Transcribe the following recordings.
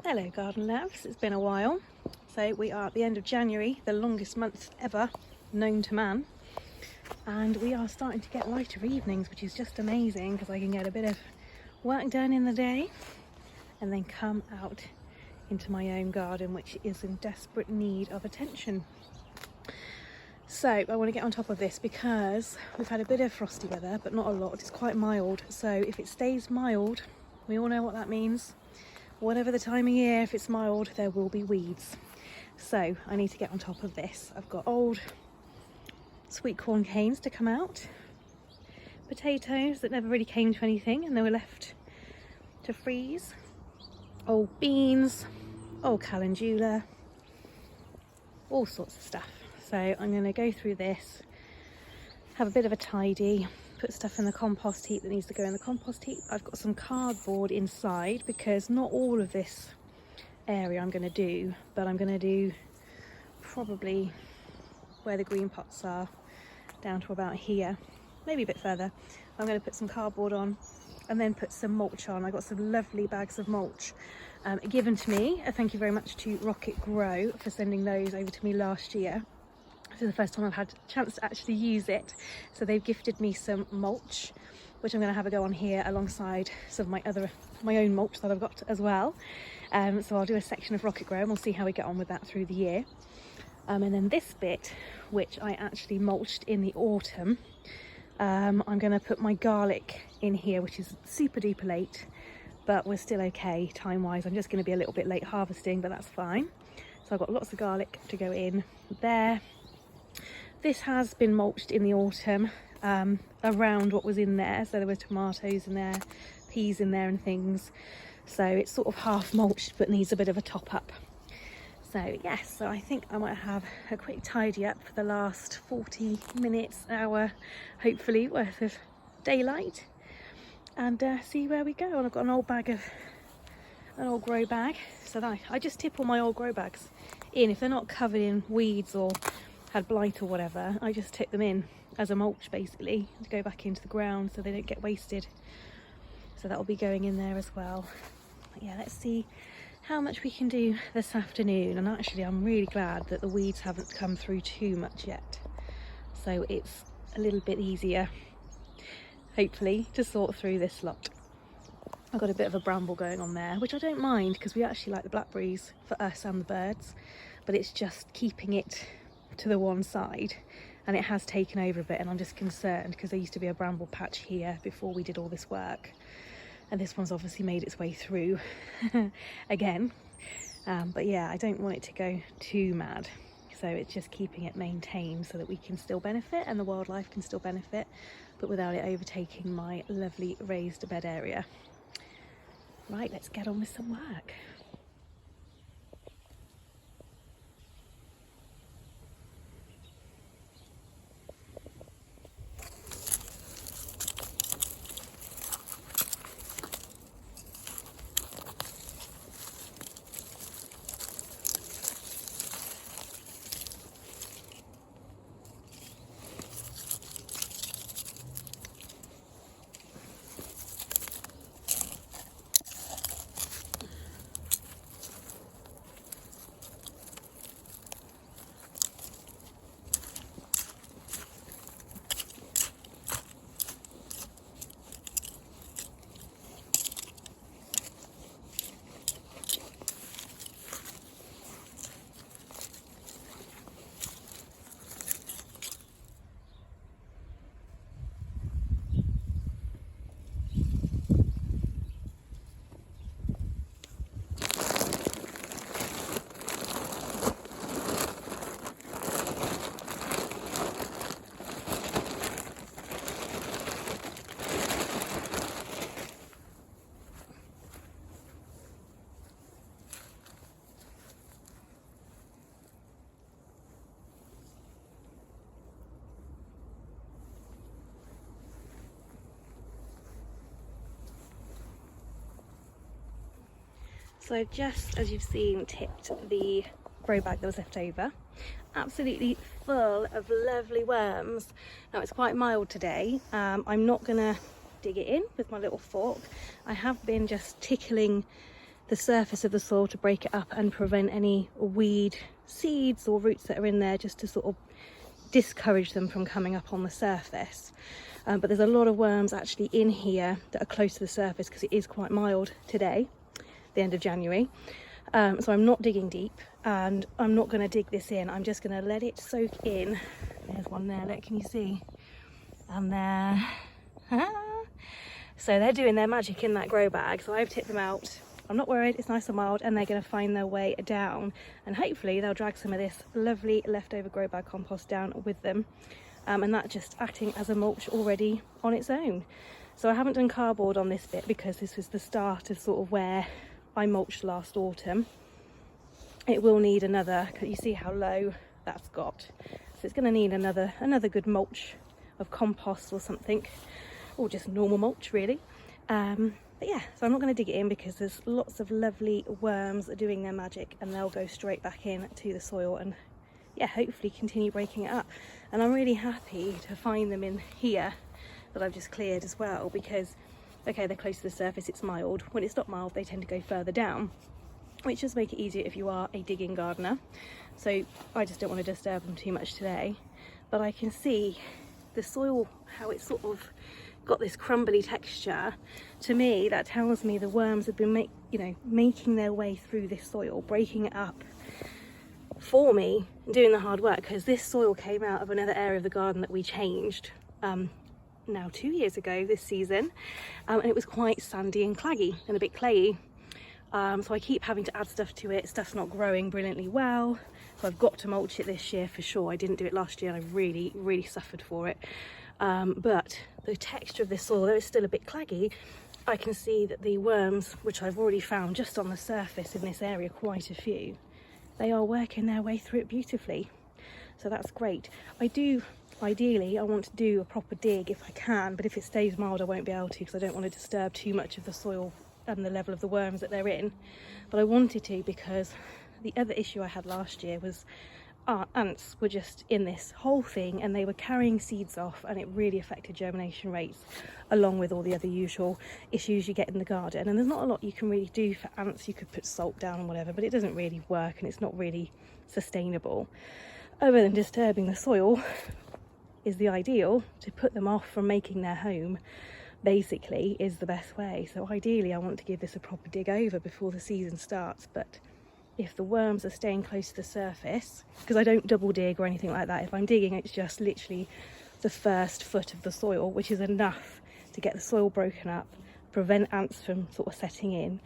Hello garden loves, it's been a while. So we are at the end of January, the longest month ever known to man, and we are starting to get lighter evenings, which is just amazing because I can get a bit of work done in the day and then come out into my own garden, which is in desperate need of attention. So I want to get on top of this because we've had a bit of frosty weather, but not a lot. It's quite mild, so if it stays mild, we all know what that means. Whatever the time of year, if it's mild, there will be weeds. So I need to get on top of this. I've got old sweet corn canes to come out, potatoes that never really came to anything and they were left to freeze, old beans, old calendula, all sorts of stuff. So I'm going to go through this, have a bit of a tidy, put stuff in the compost heap that needs to go in the compost heap. I've got some cardboard inside because not all of this area I'm going to do, but I'm going to do probably where the green pots are down to about here, maybe a bit further. I'm going to put some cardboard on and then put some mulch on. I got some lovely bags of mulch given to me. Thank you very much to Rocket Grow for sending those over to me last year. This is the first time I've had a chance to actually use it. So they've gifted me some mulch, which I'm going to have a go on here alongside some of my own mulch that I've got as well. So I'll do a section of Rocket Grow and we'll see how we get on with that through the year. And then this bit, which I actually mulched in the autumn, I'm going to put my garlic in here, which is super duper late, but we're still okay time wise. I'm just going to be a little bit late harvesting, but that's fine. So I've got lots of garlic to go in there. This has been mulched in the autumn around what was in there. So there were tomatoes in there, peas in there and things. So it's sort of half mulched but needs a bit of a top up. So yes, so I think I might have a quick tidy up for the last 40 minutes, hour, hopefully, worth of daylight, and see where we go. And I've got an old grow bag, so that I just tip all my old grow bags in. If they're not covered in weeds or had blight or whatever, I just tip them in as a mulch basically to go back into the ground so they don't get wasted. So that will be going in there as well. But yeah, let's see how much we can do this afternoon. And actually I'm really glad that the weeds haven't come through too much yet, so it's a little bit easier hopefully to sort through this lot. I've got a bit of a bramble going on there, which I don't mind because we actually like the blackberries for us and the birds, but it's just keeping it to the one side, and it has taken over a bit, and I'm just concerned because there used to be a bramble patch here before we did all this work, and this one's obviously made its way through again. But yeah, I don't want it to go too mad, so it's just keeping it maintained so that we can still benefit and the wildlife can still benefit, but without it overtaking my lovely raised bed area. Right, let's get on with some work. So I've just, as you've seen, tipped the grow bag that was left over, absolutely full of lovely worms. Now it's quite mild today. I'm not gonna dig it in with my little fork. I have been just tickling the surface of the soil to break it up and prevent any weed seeds or roots that are in there, just to sort of discourage them from coming up on the surface. But there's a lot of worms actually in here that are close to the surface because it is quite mild today, the end of January. So I'm not digging deep, and I'm not going to dig this in. I'm just going to let it soak in. There's one there, look, can you see? And there. So they're doing their magic in that grow bag, so I've tipped them out. I'm not worried, it's nice and mild, and they're going to find their way down, and hopefully they'll drag some of this lovely leftover grow bag compost down with them, and that just acting as a mulch already on its own. So I haven't done cardboard on this bit because this was the start of sort of where I mulched last autumn. It will need another, you see how low that's got, so it's going to need another good mulch of compost or something, or just normal mulch really. But yeah, so I'm not going to dig it in because there's lots of lovely worms that are doing their magic, and they'll go straight back in to the soil and yeah, hopefully continue breaking it up. And I'm really happy to find them in here that I've just cleared as well, because okay, they're close to the surface, it's mild. When it's not mild, they tend to go further down, which does make it easier if you are a digging gardener. So I just don't want to disturb them too much today. But I can see the soil, how it's sort of got this crumbly texture. To me, that tells me the worms have been making their way through this soil, breaking it up for me, doing the hard work, because this soil came out of another area of the garden that we changed now 2 years ago this season, and it was quite sandy and claggy and a bit clayey. So I keep having to add stuff to it. Stuff's not growing brilliantly well, so I've got to mulch it this year for sure. I didn't do it last year and I really suffered for it. But the texture of this soil, though it's still a bit claggy, I can see that the worms, which I've already found just on the surface in this area, quite a few, they are working their way through it beautifully. So that's great. Ideally, I want to do a proper dig if I can, but if it stays mild I won't be able to, because I don't want to disturb too much of the soil and the level of the worms that they're in. But I wanted to, because the other issue I had last year was ants were just in this whole thing, and they were carrying seeds off, and it really affected germination rates, along with all the other usual issues you get in the garden. And there's not a lot you can really do for ants. You could put salt down and whatever, but it doesn't really work, and it's not really sustainable. Other than disturbing the soil is the ideal, to put them off from making their home basically is the best way. So ideally I want to give this a proper dig over before the season starts, but if the worms are staying close to the surface, because I don't double dig or anything like that, if I'm digging it's just literally the first foot of the soil, which is enough to get the soil broken up, prevent ants from sort of setting in,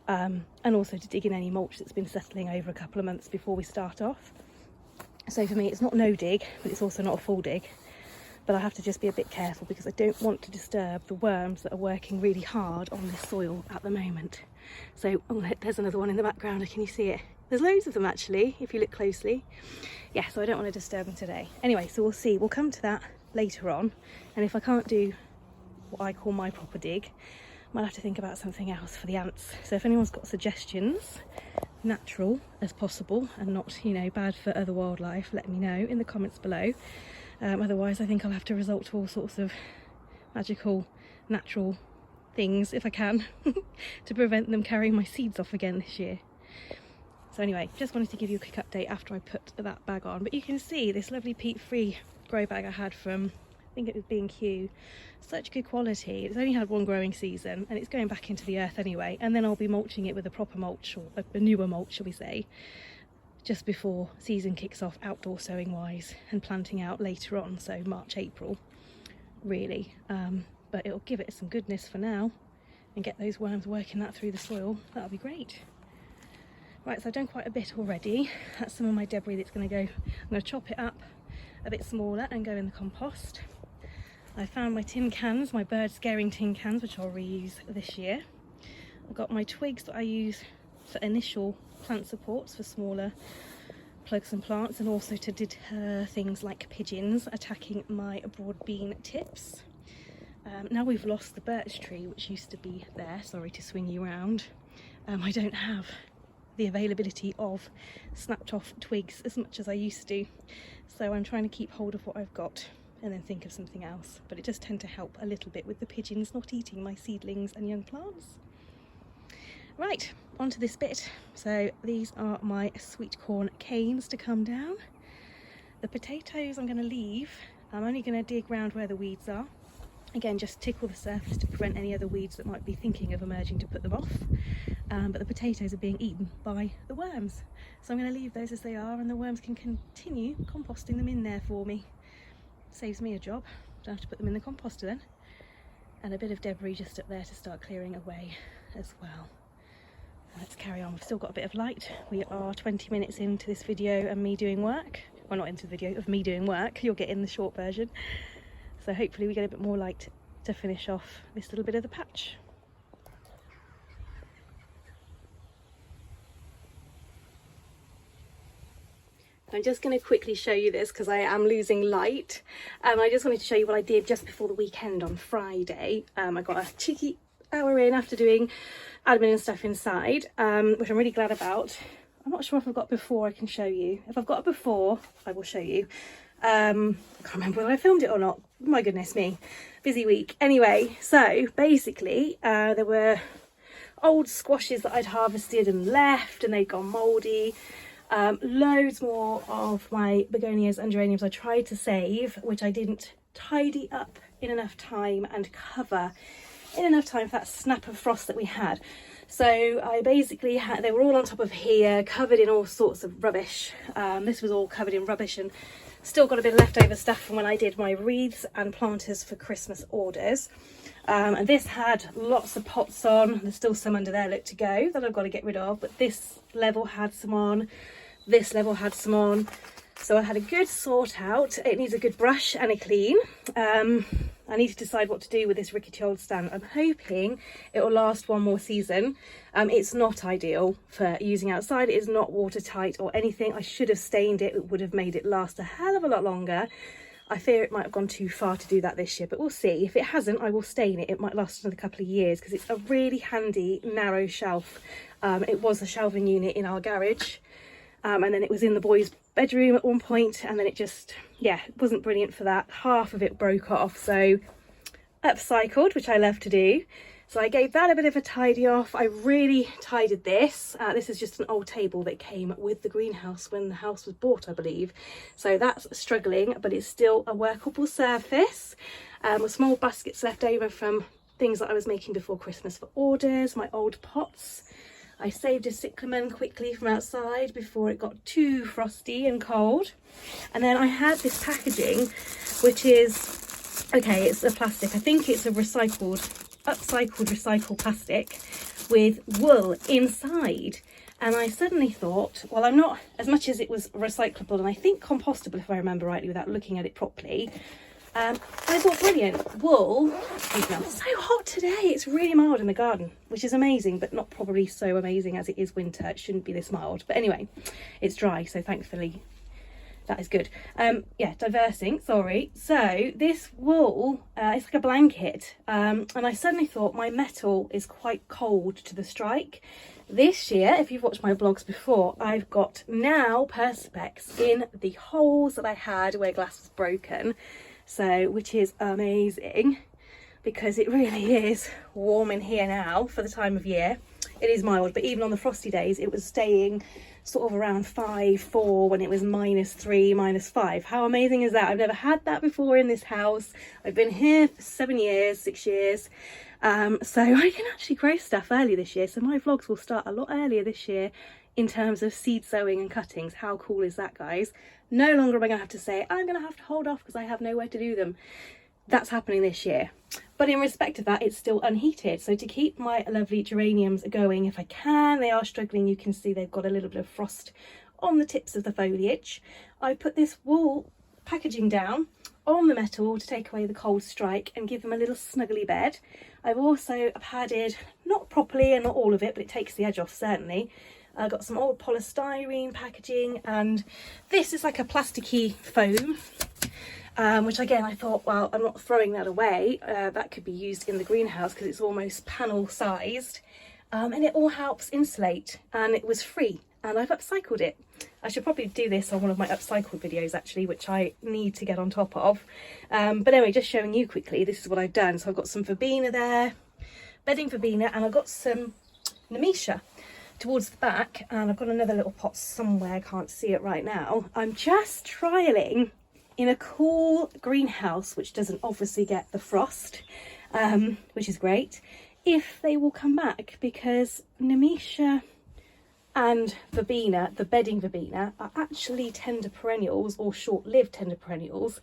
and also to dig in any mulch that's been settling over a couple of months before we start off. So for me it's not no dig, but it's also not a full dig. But I have to just be a bit careful because I don't want to disturb the worms that are working really hard on this soil at the moment. So, oh, there's another one in the background, can you see it? There's loads of them actually, if you look closely. Yeah, so I don't want to disturb them today. Anyway, so we'll see, we'll come to that later on. And if I can't do what I call my proper dig, I might have to think about something else for the ants. So if anyone's got suggestions, natural as possible and not, bad for other wildlife, let me know in the comments below. Otherwise I think I'll have to resort to all sorts of magical natural things if I can to prevent them carrying my seeds off again this year. So anyway, just wanted to give you a quick update after I put that bag on. But you can see this lovely peat-free grow bag I had from, I think it was B&Q, such good quality. It's only had one growing season and it's going back into the earth anyway, and then I'll be mulching it with a proper mulch, or a newer mulch shall we say, just before season kicks off outdoor sowing wise, and planting out later on, so March, April really. But it'll give it some goodness for now and get those worms working that through the soil. That'll be great. Right, so I've done quite a bit already. That's some of my debris that's going to go. I'm going to chop it up a bit smaller and go in the compost. I found my tin cans, my bird scaring tin cans, which I'll reuse this year. I've got my twigs that I use for initial plant supports for smaller plugs and plants, and also to deter things like pigeons attacking my broad bean tips. Now we've lost the birch tree which used to be there, sorry to swing you around, I don't have the availability of snapped off twigs as much as I used to, so I'm trying to keep hold of what I've got and then think of something else. But it does tend to help a little bit with the pigeons not eating my seedlings and young plants. Right, onto this bit. So these are my sweet corn canes to come down. The potatoes I'm going to leave. I'm only going to dig around where the weeds are. Again, just tickle the surface to prevent any other weeds that might be thinking of emerging to put them off. But the potatoes are being eaten by the worms. So I'm going to leave those as they are, and the worms can continue composting them in there for me. Saves me a job. Don't have to put them in the composter then. And a bit of debris just up there to start clearing away as well. Let's carry on. We've still got a bit of light. We are 20 minutes into this video and me doing work. Well, not into the video of me doing work. You'll get in the short version. So hopefully we get a bit more light to finish off this little bit of the patch. I'm just going to quickly show you this because I am losing light. I just wanted to show you what I did just before the weekend on Friday. I got a cheeky hour in after doing admin and stuff inside, which I'm really glad about. I'm not sure if I've got before I can show you. If I've got a before, I will show you. I can't remember whether I filmed it or not. My goodness me, busy week. Anyway, so basically there were old squashes that I'd harvested and left, and they'd gone mouldy. Loads more of my begonias and geraniums I tried to save, which I didn't tidy up in enough time and cover in enough time for that snap of frost that we had. So I basically had, they were all on top of here, covered in all sorts of rubbish. This was all covered in rubbish, and still got a bit of leftover stuff from when I did my wreaths and planters for Christmas orders. And this had lots of pots on. There's still some under there to go that I've got to get rid of, but this level had some on, this level had some on. So I had a good sort out. It needs a good brush and a clean. I need to decide what to do with this rickety old stand. I'm hoping it will last one more season. It's not ideal for using outside. It is not watertight or anything. I should have stained it. It would have made it last a hell of a lot longer. I fear it might have gone too far to do that this year, but we'll see. If it hasn't, I will stain it. It might last another couple of years because it's a really handy, narrow shelf. It was a shelving unit in our garage. And then it was in the boys' bedroom at one point, and then it just, yeah, it wasn't brilliant for that. Half of it broke off, so upcycled, which I love to do. So I gave that a bit of a tidy off. I really tidied this. This is just an old table that came with the greenhouse when the house was bought, I believe. So that's struggling, but it's still a workable surface. With small baskets left over from things that I was making before Christmas for orders, my old pots. I saved a cyclamen quickly from outside before it got too frosty and cold. And then I had this packaging, which is, okay, it's a plastic. I think it's a upcycled recycled plastic with wool inside. And I suddenly thought, well, I'm not, as much as it was recyclable and I think compostable if I remember rightly without looking at it properly, I thought, brilliant, wool. It's so hot today, it's really mild in the garden, which is amazing, but not probably so amazing as it is winter. It shouldn't be this mild, but anyway, it's dry, so thankfully that is good. Yeah, diversing, sorry. So this wool, it's like a blanket, and I suddenly thought my metal is quite cold to the strike. This year, if you've watched my vlogs before, I've got now perspex in the holes that I had where glass was broken. So, which is amazing because it really is warm in here now for the time of year. It is mild, but even on the frosty days, it was staying sort of around 5, 4 when it was -3, -5. How amazing is that? I've never had that before in this house. I've been here for 7 years, 6 years. So I can actually grow stuff early this year. So my vlogs will start a lot earlier this year in terms of seed sowing and cuttings. How cool is that, guys? No longer am I going to have to say, I'm going to have to hold off because I have nowhere to do them. That's happening this year. But in respect of that, it's still unheated. So to keep my lovely geraniums going, if I can, they are struggling. You can see they've got a little bit of frost on the tips of the foliage. I put this wool packaging down on the metal to take away the cold strike and give them a little snuggly bed. I've also padded, not properly and not all of it, but it takes the edge off certainly. I got some old polystyrene packaging, and this is like a plasticky foam, which again I thought, well, I'm not throwing that away. That could be used in the greenhouse because it's almost panel sized, and it all helps insulate, and it was free, and I've upcycled it. I should probably do this on one of my upcycled videos actually, which I need to get on top of. But anyway, just showing you quickly, this is what I've done. So I've got some verbena there, bedding verbena, and I've got some Nemesia towards the back, and I've got another little pot somewhere, I can't see it right now. I'm just trialling in a cool greenhouse which doesn't obviously get the frost, which is great, if they will come back, because Nemesia and verbena, the bedding verbena, are actually tender perennials or short-lived tender perennials,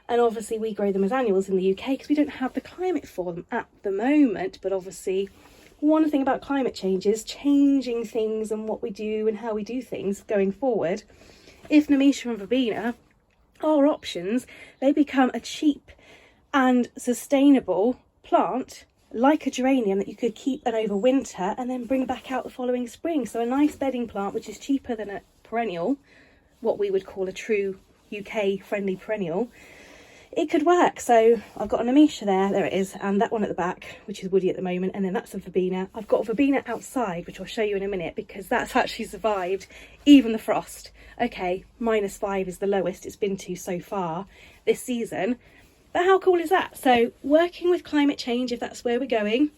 and obviously we grow them as annuals in the UK because we don't have the climate for them at the moment. But obviously one thing about climate change is changing things and what we do and how we do things going forward. If Nemesia and verbena are options, they become a cheap and sustainable plant, like a geranium, that you could keep and overwinter and then bring back out the following spring. So a nice bedding plant which is cheaper than a perennial, what we would call a true UK friendly perennial, it could work. So I've got a Nemesia there it is, and that one at the back, which is woody at the moment, and then that's a verbena. I've got a verbena outside, which I'll show you in a minute, because that's actually survived even the frost. Okay, -5 is the lowest it's been to so far this season. But how cool is that? So working with climate change, if that's where we're going,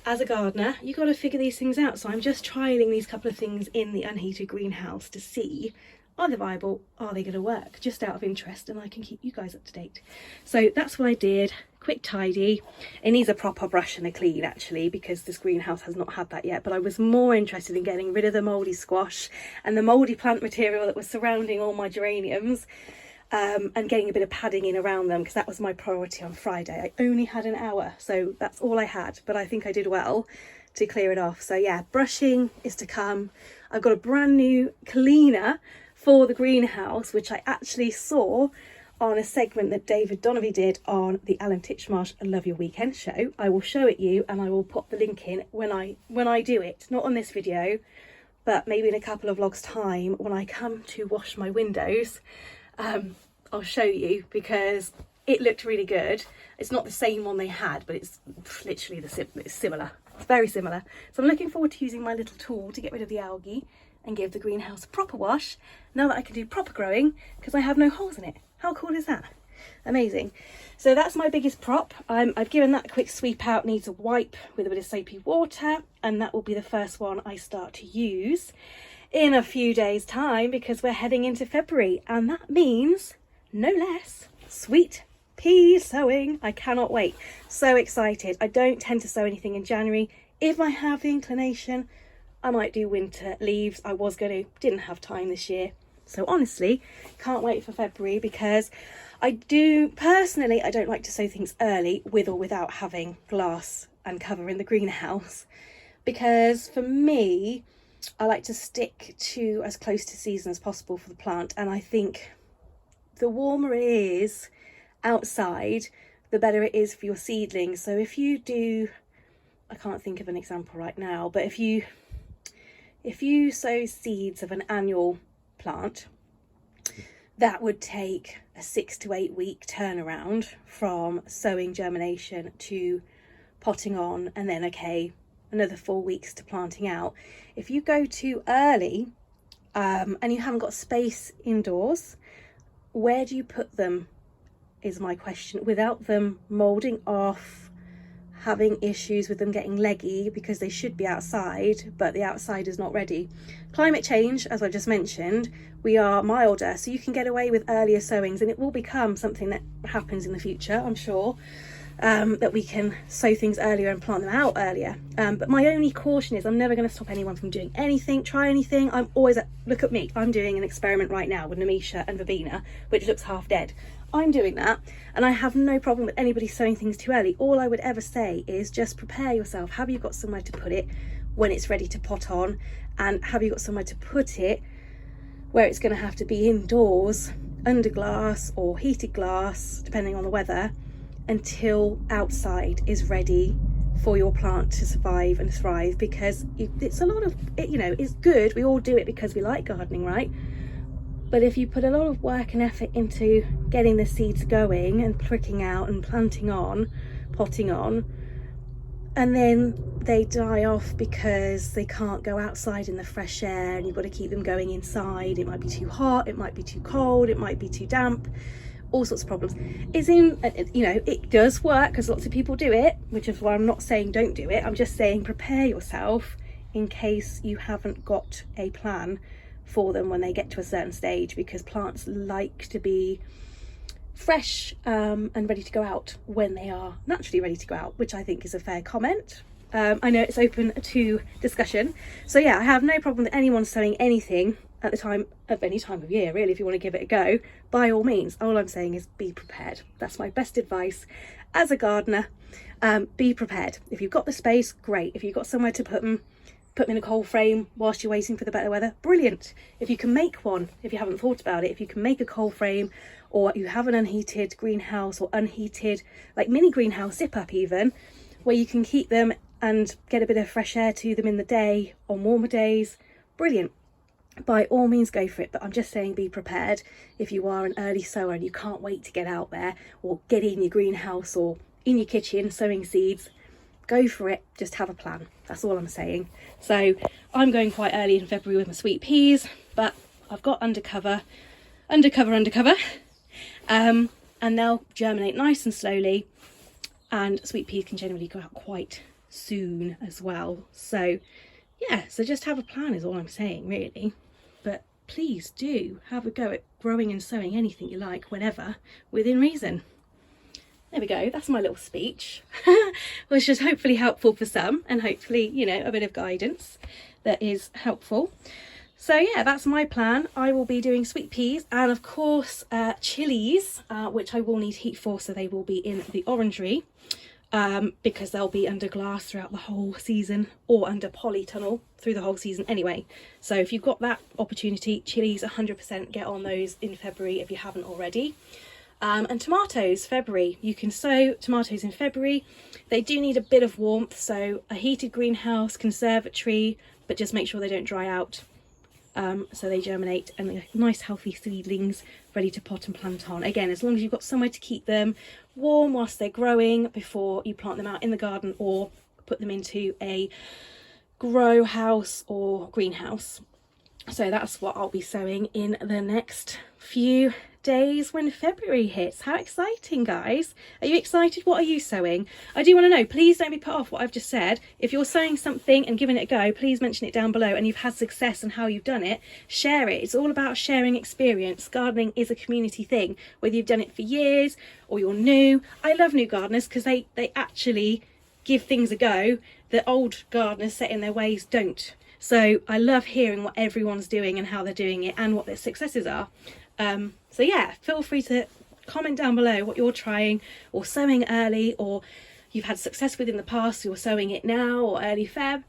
as a gardener, you've got to figure these things out. So I'm just trialing these couple of things in the unheated greenhouse to see, are they viable? Are they going to work? Just out of interest, and I can keep you guys up to date. So that's what I did. Quick tidy. It needs a proper brush and a clean actually, because this greenhouse has not had that yet. But I was more interested in getting rid of the mouldy squash and the mouldy plant material that was surrounding all my geraniums. And getting a bit of padding in around them, because that was my priority on Friday. I only had an hour, so that's all I had, but I think I did well to clear it off. So yeah, brushing is to come. I've got a brand new cleaner for the greenhouse, which I actually saw on a segment that David Donovan did on the Alan Titchmarsh I Love Your Weekend show. I will show it you, and I will pop the link in when I do it, not on this video, but maybe in a couple of vlogs time when I come to wash my windows. I'll show you, because it looked really good. It's not the same one they had, but it's literally it's similar. It's very similar. So I'm looking forward to using my little tool to get rid of the algae and give the greenhouse a proper wash, now that I can do proper growing, because I have no holes in it. How cool is that? Amazing. So that's my biggest prop. I've given that a quick sweep out, needs a wipe with a bit of soapy water, and that will be the first one I start to use in a few days' time, because we're heading into February, and that means no less sweet pea sowing. I cannot wait. So excited. I don't tend to sow anything in January. If I have the inclination, I might do winter leaves. I was going to, didn't have time this year. So honestly, can't wait for February, because I don't like to sow things early with or without having glass and cover in the greenhouse, because for me, I like to stick to as close to season as possible for the plant, and I think the warmer it is outside, the better it is for your seedlings. So if you do, I can't think of an example right now, but if you sow seeds of an annual plant, that would take a 6 to 8 week turnaround from sowing, germination to potting on, and then another 4 weeks to planting out. If you go too early and you haven't got space indoors, where do you put them is my question, without them moulding off, having issues with them getting leggy, because they should be outside, but the outside is not ready. Climate change, as I just mentioned, we are milder, so you can get away with earlier sowings, and it will become something that happens in the future, I'm sure. That we can sow things earlier and plant them out earlier. But my only caution is I'm never going to stop anyone from doing anything, try anything. I'm always, look at me, I'm doing an experiment right now with Nemesia and verbena, which looks half dead. I'm doing that, and I have no problem with anybody sowing things too early. All I would ever say is just prepare yourself. Have you got somewhere to put it when it's ready to pot on? And have you got somewhere to put it where it's going to have to be indoors, under glass or heated glass, depending on the weather, until outside is ready for your plant to survive and thrive? Because it's a lot of, it's good, we all do it because we like gardening, right? But if you put a lot of work and effort into getting the seeds going and pricking out and planting on, potting on, and then they die off because they can't go outside in the fresh air, and you've got to keep them going inside, it might be too hot, it might be too cold, it might be too damp, all sorts of problems. It does work because lots of people do it, which is why I'm not saying don't do it. I'm just saying prepare yourself in case you haven't got a plan for them when they get to a certain stage, because plants like to be fresh and ready to go out when they are naturally ready to go out, which I think is a fair comment. I know it's open to discussion, so yeah, I have no problem with anyone sowing anything at the time of any time of year, really. If you want to give it a go, by all means. All I'm saying is be prepared. That's my best advice as a gardener. Be prepared. If you've got the space, great. If you've got somewhere to put them in a cold frame whilst you're waiting for the better weather, brilliant. If you can make one, if you haven't thought about it, if you can make a cold frame, or you have an unheated greenhouse, or unheated like mini greenhouse zip up even, where you can keep them and get a bit of fresh air to them in the day on warmer days, brilliant. By all means go for it. But I'm just saying, be prepared. If you are an early sower and you can't wait to get out there or get in your greenhouse or in your kitchen sowing seeds, go for it. Just have a plan. That's all I'm saying. So I'm going quite early in February with my sweet peas, but I've got undercover, and they'll germinate nice and slowly, and sweet peas can generally go out quite soon as well. So yeah, so just have a plan is all I'm saying, really. But please do have a go at growing and sowing anything you like, whenever, within reason. There we go, that's my little speech, which is hopefully helpful for some, and hopefully, you know, a bit of guidance that is helpful. So yeah, that's my plan. I will be doing sweet peas and of course chilies, which I will need heat for, so they will be in the orangery, because they'll be under glass throughout the whole season, or under polytunnel through the whole season anyway. So if you've got that opportunity, chilies 100% get on those in February if you haven't already. And tomatoes, February. You can sow tomatoes in February. They do need a bit of warmth, so a heated greenhouse, conservatory, but just make sure they don't dry out. So they germinate and they're nice healthy seedlings ready to pot and plant on. Again, as long as you've got somewhere to keep them warm whilst they're growing before you plant them out in the garden or put them into a grow house or greenhouse. So that's what I'll be sowing in the next few days when February hits. How exciting, guys. Are you excited? What are you sowing? I do want to know. Please don't be put off what I've just said. If you're sowing something and giving it a go, please mention it down below, and you've had success and how you've done it, share it. It's all about sharing experience. Gardening is a community thing, whether you've done it for years or you're new. I love new gardeners because they actually give things a go that old gardeners set in their ways don't. So I love hearing what everyone's doing and how they're doing it and what their successes are. So yeah, feel free to comment down below what you're trying or sowing early, or you've had success with in the past, you're sowing it now, or early Feb.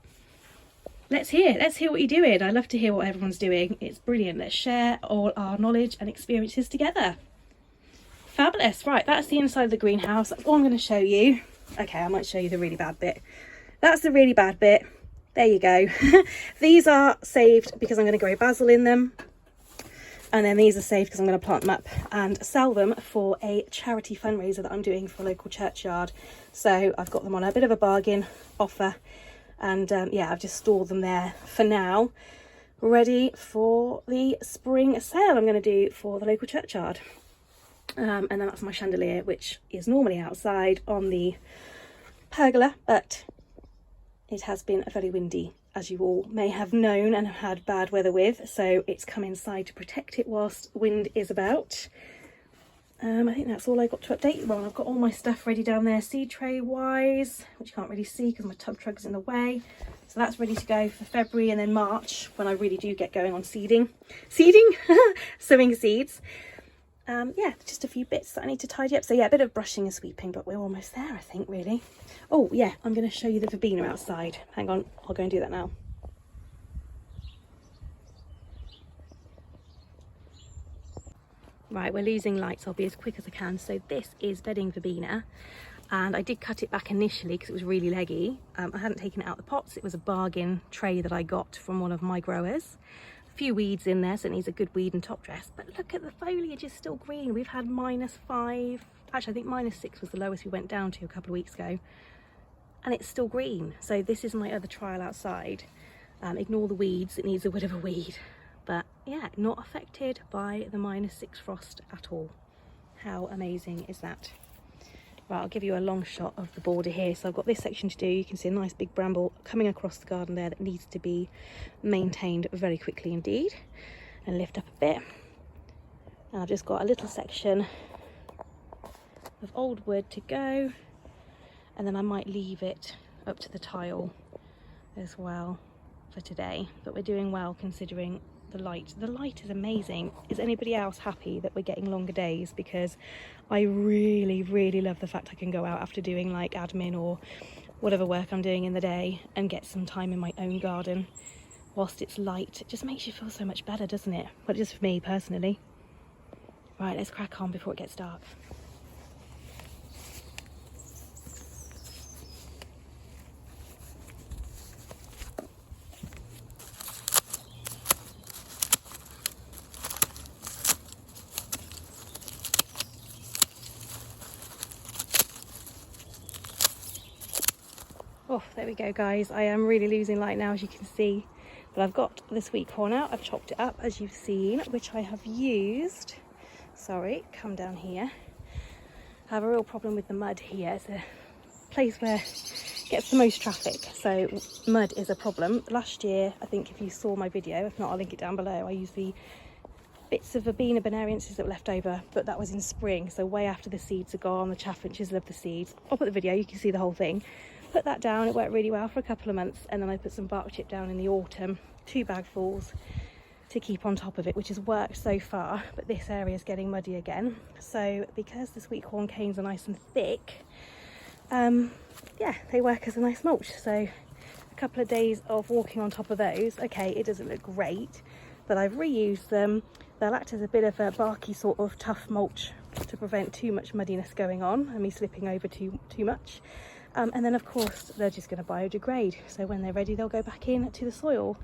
Let's hear what you're doing. I love to hear what everyone's doing. It's brilliant. Let's share all our knowledge and experiences together. Fabulous. Right, that's the inside of the greenhouse. That's all I'm going to show you. Okay, I might show you the really bad bit. That's the really bad bit. There you go. These are saved because I'm going to grow basil in them. And then these are saved because I'm going to plant them up and sell them for a charity fundraiser that I'm doing for a local churchyard. So I've got them on a bit of a bargain offer. And yeah, I've just stored them there for now, ready for the spring sale I'm going to do for the local churchyard. And then that's my chandelier, which is normally outside on the pergola, but it has been very windy, as you all may have known and have had bad weather with, so it's come inside to protect it whilst wind is about. I think that's all I got to update you on. I've got all my stuff ready down there seed tray wise, which you can't really see because my tub truck's in the way. So that's ready to go for February, and then March when I really do get going on sowing seeds. Yeah, just a few bits that I need to tidy up. So yeah, a bit of brushing and sweeping, but we're almost there, I think, really. Oh yeah, I'm going to show you the verbena outside. Hang on, I'll go and do that now. Right, we're losing light, so I'll be as quick as I can. So this is bedding verbena, and I did cut it back initially because it was really leggy. I hadn't taken it out of the pots. It was a bargain tray that I got from one of my growers. A few weeds in there, so it needs a good weed and top dress. But look at the foliage, is still green. We've had -5, actually I think -6 was the lowest we went down to a couple of weeks ago, and it's still green. So this is my other trial outside. Ignore the weeds, it needs a bit of a weed. But yeah, not affected by the -6 frost at all. How amazing is that? Right, I'll give you a long shot of the border here. So I've got this section to do. You can see a nice big bramble coming across the garden there that needs to be maintained very quickly indeed, and lift up a bit. And I've just got a little section of old wood to go, and then I might leave it up to the tile as well for today. But we're doing well considering the light. The light is amazing. Is anybody else happy that we're getting longer days? Because I really love the fact I can go out after doing like admin or whatever work I'm doing in the day and get some time in my own garden whilst it's light. It just makes you feel so much better, doesn't it? Well, just for me personally. Right, let's crack on before it gets dark. Oh, there we go, guys. I am really losing light now, as you can see. But I've got the sweet corn out. I've chopped it up, as you've seen, which I have used. Sorry, come down here. I have a real problem with the mud here. It's a place where it gets the most traffic, so mud is a problem. Last year, I think if you saw my video, if not, I'll link it down below, I used the bits of verbena bonariensis that were left over, but that was in spring, so way after the seeds are gone. The chaffinches love the seeds. I'll put the video, you can see the whole thing. Put that down, it worked really well for a couple of months, and then I put some bark chip down in the autumn, 2 bagfuls to keep on top of it, which has worked so far. But this area is getting muddy again, so because the sweet corn canes are nice and thick, yeah, they work as a nice mulch. So a couple of days of walking on top of those, okay, it doesn't look great, but I've reused them. They'll act as a bit of a barky sort of tough mulch to prevent too much muddiness going on and me slipping over too much. And then of course they're just going to biodegrade, so when they're ready they'll go back into the soil,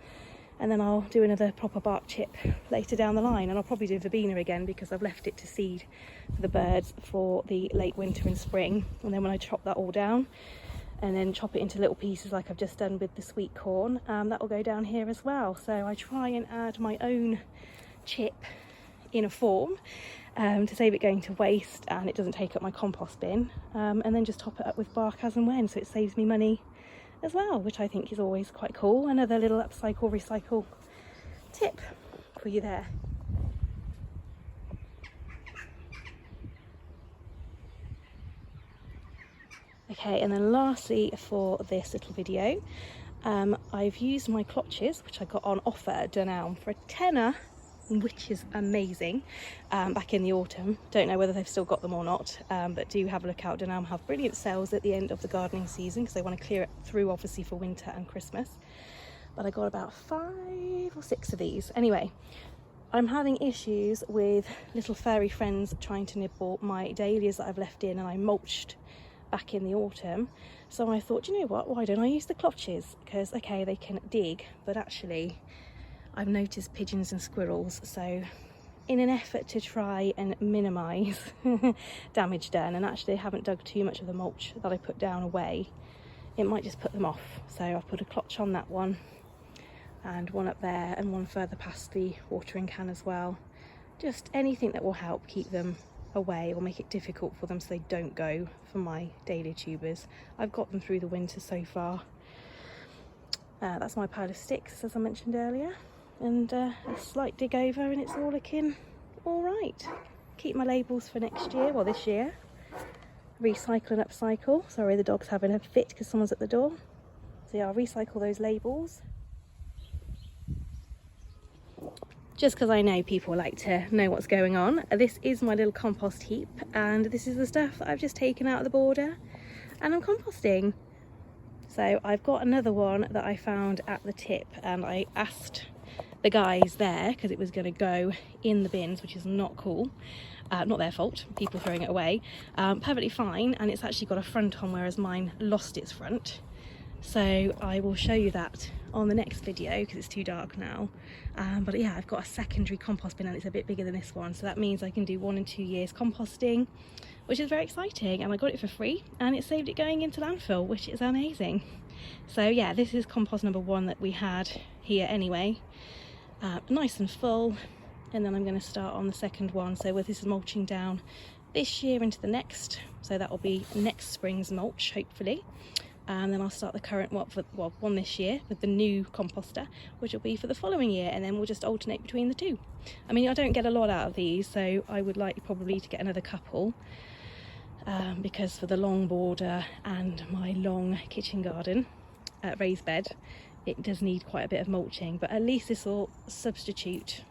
and then I'll do another proper bark chip later down the line, and I'll probably do verbena again because I've left it to seed for the birds for the late winter and spring. And then when I chop that all down and then chop it into little pieces like I've just done with the sweet corn, that will go down here as well. So I try and add my own chip in a form to save it going to waste, and it doesn't take up my compost bin, and then just top it up with bark as and when, so it saves me money as well, which I think is always quite cool. Another little upcycle recycle tip for you there. Okay, and then lastly for this little video, I've used my clotches, which I got on offer at Dunelm for a tenner, which is amazing, back in the autumn. Don't know whether they've still got them or not, but do have a look out. Dunelm have brilliant sales at the end of the gardening season because they want to clear it through obviously for winter and Christmas. But I got about 5 or 6 of these. Anyway, I'm having issues with little furry friends trying to nibble my dahlias that I've left in and I mulched back in the autumn. So I thought, you know what, why don't I use the clotches? Because okay, they can dig, but actually I've noticed pigeons and squirrels, so in an effort to try and minimise damage done, and actually I haven't dug too much of the mulch that I put down away, it might just put them off. So I've put a clotch on that one, and one up there, and one further past the watering can as well. Just anything that will help keep them away or make it difficult for them so they don't go for my dahlia tubers. I've got them through the winter so far. That's my pile of sticks, as I mentioned earlier. And a slight dig over and it's all looking all right. Keep my labels for next year, well this year. Recycle and upcycle. Sorry, the dog's having a fit because someone's at the door. So yeah, I'll recycle those labels. Just because I know people like to know what's going on. This is my little compost heap, and this is the stuff that I've just taken out of the border and I'm composting. So I've got another one that I found at the tip, and I asked the guys there because it was going to go in the bins, which is not cool. Not their fault, people throwing it away. Perfectly fine, and it's actually got a front on, whereas mine lost its front. So I will show you that on the next video because it's too dark now. But yeah, I've got a secondary compost bin and it's a bit bigger than this one, so that means I can do 1 and 2 years composting, which is very exciting, and I got it for free and it saved it going into landfill, which is amazing. So yeah, this is compost number 1 that we had here anyway. Nice and full, and then I'm going to start on the second one. So with this mulching down this year into the next, so that will be next spring's mulch hopefully. And then I'll start the current one this year with the new composter, which will be for the following year, and then we'll just alternate between the two. I mean, I don't get a lot out of these, so I would like probably to get another couple, because for the long border and my long kitchen garden raised bed, it does need quite a bit of mulching, but at least this will substitute,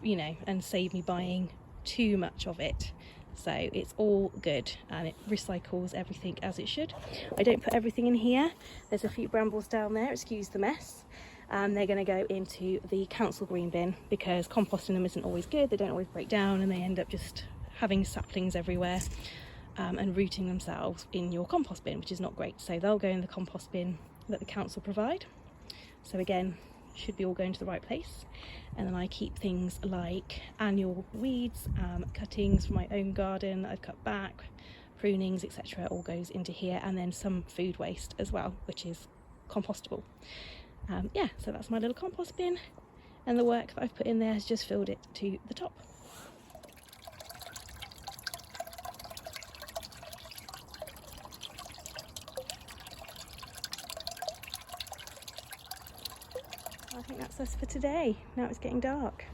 you know, and save me buying too much of it. So it's all good, and it recycles everything as it should. I don't put everything in here. There's a few brambles down there, excuse the mess, and they're going to go into the council green bin, because composting them isn't always good. They don't always break down, and they end up just having saplings everywhere, and rooting themselves in your compost bin, which is not great. So they'll go in the compost bin that the council provide. So again, should be all going to the right place. And then I keep things like annual weeds, cuttings from my own garden that I've cut back, prunings, etc. all goes into here, and then some food waste as well, which is compostable. Yeah, so that's my little compost bin, and the work that I've put in there has just filled it to the top. I think that's us for today. Now it's getting dark.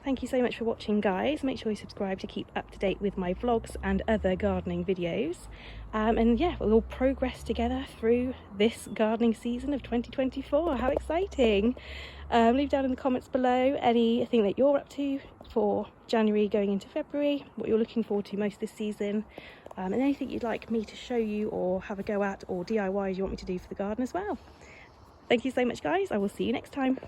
Thank you so much for watching, guys. Make sure you subscribe to keep up to date with my vlogs and other gardening videos. And yeah, we'll all progress together through this gardening season of 2024. How exciting! Leave down in the comments below anything that you're up to for January going into February, what you're looking forward to most this season, and anything you'd like me to show you or have a go at, or DIYs you want me to do for the garden as well. Thank you so much, guys. I will see you next time.